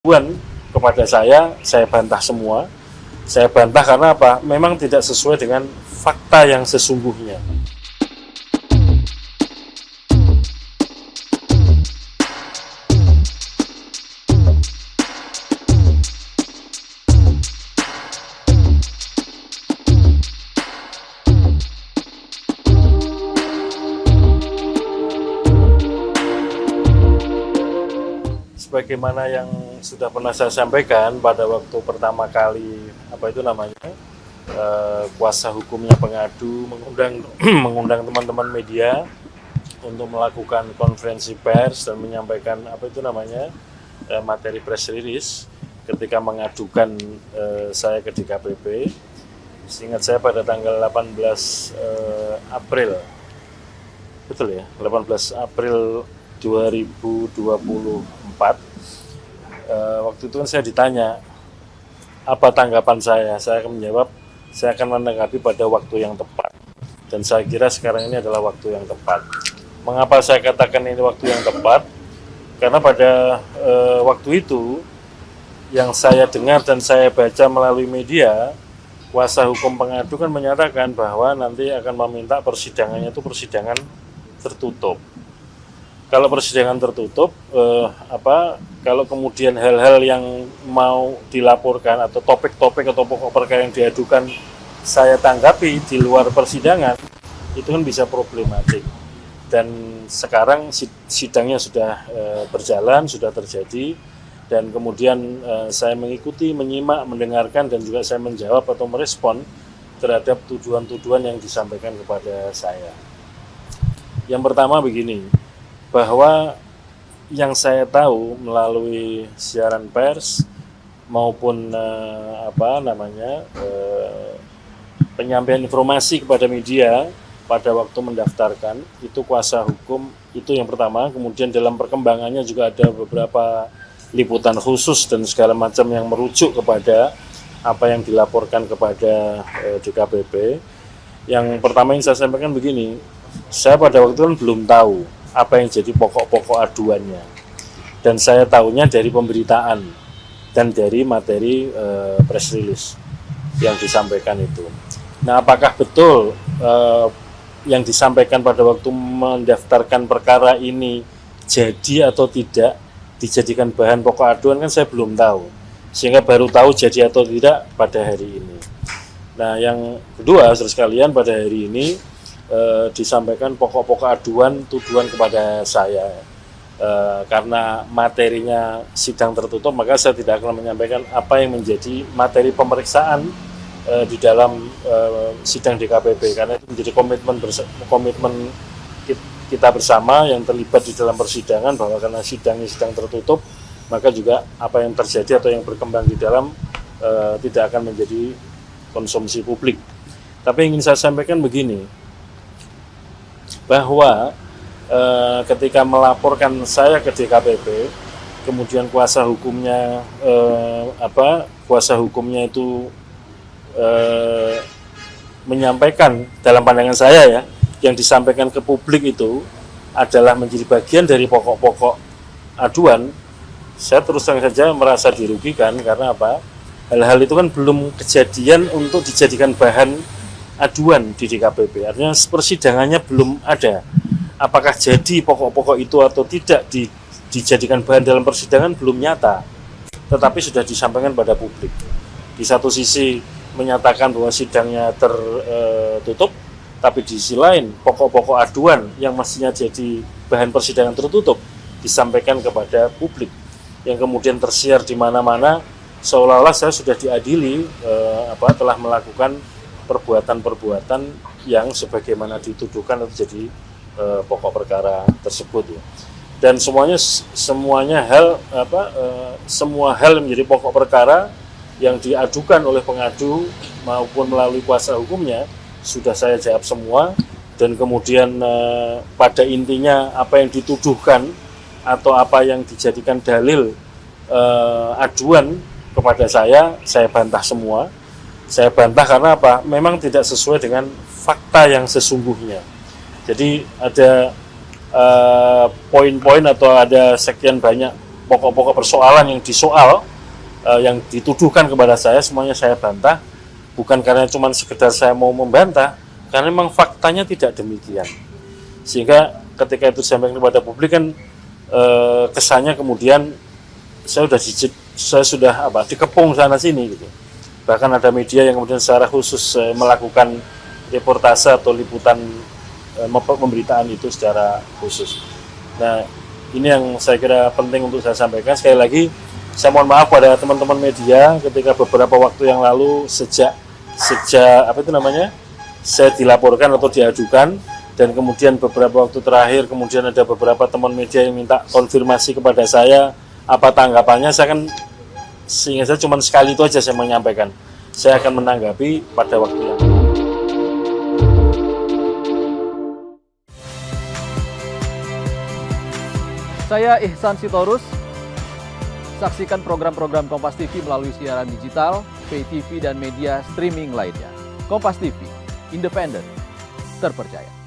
aduan kepada saya bantah semua. Saya bantah karena apa? Memang tidak sesuai dengan fakta yang sesungguhnya. Sebagaimana yang sudah pernah saya sampaikan pada waktu pertama kali kuasa hukumnya pengadu mengundang teman-teman media untuk melakukan konferensi pers dan menyampaikan materi press release ketika mengadukan saya ke DKPP. Seingat saya pada tanggal 18 April, betul ya, 18 April 2024. Waktu itu kan saya ditanya apa tanggapan saya akan menjawab saya akan menanggapi pada waktu yang tepat, dan saya kira sekarang ini adalah waktu yang tepat. Mengapa saya katakan ini waktu yang tepat? Karena pada waktu itu yang saya dengar dan saya baca melalui media, kuasa hukum pengadu kan menyatakan bahwa nanti akan meminta persidangannya itu persidangan tertutup. Kalau persidangan tertutup, kalau kemudian hal-hal yang mau dilaporkan atau topik-topik atau pokok perkara yang diadukan saya tanggapi di luar persidangan, itu kan bisa problematik. Dan sekarang sidangnya sudah berjalan, sudah terjadi, dan kemudian saya mengikuti, menyimak, mendengarkan, dan juga saya menjawab atau merespon terhadap tuduhan-tuduhan yang disampaikan kepada saya. Yang pertama begini, bahwa yang saya tahu melalui siaran pers maupun penyampaian informasi kepada media pada waktu mendaftarkan, itu kuasa hukum, itu yang pertama. Kemudian dalam perkembangannya juga ada beberapa liputan khusus dan segala macam yang merujuk kepada apa yang dilaporkan kepada DKPP. Yang pertama yang saya sampaikan begini, saya pada waktu itu kan belum tahu apa yang jadi pokok-pokok aduannya, dan saya tahunya dari pemberitaan dan dari materi press release yang disampaikan itu. Nah, apakah betul yang disampaikan pada waktu mendaftarkan perkara ini jadi atau tidak dijadikan bahan pokok aduan, kan saya belum tahu, sehingga baru tahu jadi atau tidak pada hari ini. Nah, yang kedua, saudara sekalian, pada hari ini disampaikan pokok-pokok aduan tuduhan kepada saya. Karena materinya sidang tertutup, maka saya tidak akan menyampaikan apa yang menjadi materi pemeriksaan di dalam sidang DKPP, karena itu menjadi komitmen kita bersama yang terlibat di dalam persidangan, bahwa karena sidang tertutup, maka juga apa yang terjadi atau yang berkembang di dalam tidak akan menjadi konsumsi publik. Tapi ingin saya sampaikan begini, bahwa ketika melaporkan saya ke DKPP, kemudian kuasa hukumnya itu menyampaikan, dalam pandangan saya ya, yang disampaikan ke publik itu adalah menjadi bagian dari pokok-pokok aduan. Saya terus terang saja merasa dirugikan, karena apa? Hal-hal itu kan belum kejadian untuk dijadikan bahan aduan di DKPP, artinya persidangannya belum ada. Apakah jadi pokok-pokok itu atau tidak dijadikan bahan dalam persidangan belum nyata, tetapi sudah disampaikan pada publik. Di satu sisi menyatakan bahwa sidangnya tertutup, tapi di sisi lain pokok-pokok aduan yang mestinya jadi bahan persidangan tertutup disampaikan kepada publik, yang kemudian tersiar di mana-mana, seolah-olah saya sudah diadili telah melakukan perbuatan-perbuatan yang sebagaimana dituduhkan atau jadi pokok perkara tersebut ya. Dan semua hal yang menjadi pokok perkara yang diadukan oleh pengadu maupun melalui kuasa hukumnya sudah saya jawab semua, dan kemudian pada intinya apa yang dituduhkan atau apa yang dijadikan dalil aduan kepada saya bantah semua. Saya bantah karena apa? Memang tidak sesuai dengan fakta yang sesungguhnya. Jadi ada poin-poin atau ada sekian banyak pokok-pokok persoalan yang disoal, yang dituduhkan kepada saya, semuanya saya bantah. Bukan karena cuma sekedar saya mau membantah, karena memang faktanya tidak demikian. Sehingga ketika itu disampaikan kepada publik kan kesannya kemudian saya sudah dikepung sana sini gitu. Bahkan ada media yang kemudian secara khusus melakukan reportase atau liputan pemberitaan itu secara khusus. Nah, ini yang saya kira penting untuk saya sampaikan. Sekali lagi, saya mohon maaf pada teman-teman media ketika beberapa waktu yang lalu sejak saya dilaporkan atau diajukan, dan kemudian beberapa waktu terakhir kemudian ada beberapa teman media yang minta konfirmasi kepada saya apa tanggapannya. Saya kan sehingga saya cuma sekali itu aja saya menyampaikan. Saya akan menanggapi pada waktu yang Saya Ihsan Sitorus. Saksikan program-program Kompas TV melalui siaran digital, pay TV, dan media streaming lainnya. Kompas TV, independen, terpercaya.